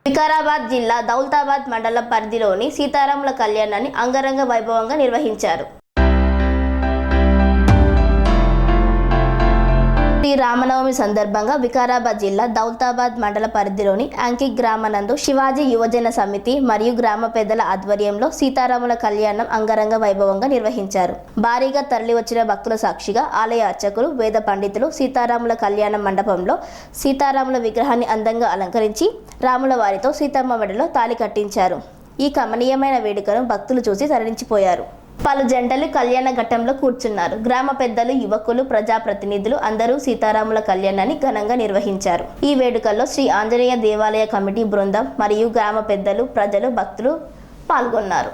వికారాబాద్ జిల్లా దౌలతాబాద్ మండలం పరిధిలోని సీతారాముల కళ్యాణాన్ని అంగరంగ వైభవంగా నిర్వహించారు. శ్రీ రామనవమి సందర్భంగా వికారాబాద్ జిల్లా దౌలతాబాద్ మండల పరిధిలోని అంకి గ్రామనందు శివాజీ యువజన సమితి మరియు గ్రామ పెద్దల ఆధ్వర్యంలో సీతారాముల కళ్యాణం అంగరంగ వైభవంగా నిర్వహించారు. భారీగా తరలివచ్చిన భక్తుల సాక్షిగా ఆలయ అర్చకులు, వేద పండితులు సీతారాముల కళ్యాణ మండపంలో సీతారాముల విగ్రహాన్ని అందంగా అలంకరించి రాముల వారితో సీతమ్మ మెడలో తాళి కట్టించారు. ఈ కమనీయమైన వేడుకను భక్తులు చూసి తరలించిపోయారు. పలు జంటలు కళ్యాణ ఘట్టంలో కూర్చున్నారు. గ్రామ పెద్దలు, యువకులు, ప్రజాప్రతినిధులు అందరూ సీతారాముల కళ్యాణాన్ని ఘనంగా నిర్వహించారు. ఈ వేడుకల్లో శ్రీ ఆంజనేయ దేవాలయ కమిటీ బృందం మరియు గ్రామ పెద్దలు, ప్రజలు, భక్తులు పాల్గొన్నారు.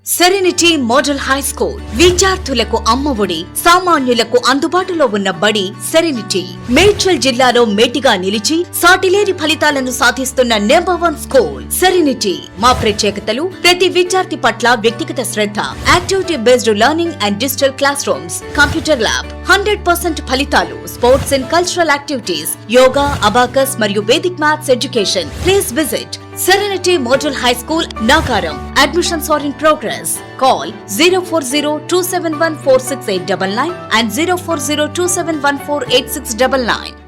సెరెనిటీ మోడల్ హై స్కూల్ విద్యార్థులకు అమ్మఒడి, సామాన్యులకు అందుబాటులో ఉన్న బడి సెరెనిటీ. మేడ్చల్ జిల్లాలో మేటిగా నిలిచి సాటిలేని ఫలితాలను సాధిస్తున్న నంబర్ 1 స్కూల్ సెరెనిటీ. మా ప్రత్యేకతలు: ప్రతి విద్యార్థి పట్ల వ్యక్తిగత శ్రద్ధ, activity based learning and digital classrooms, computer lab, 100% ఫలితాలు, sports and cultural activities, yoga, abacus మరియు Vedic maths education. Please visit Serenity Model High School, Nagaram. Admissions are in progress. Call 040-271-46899 and 040-271-48699.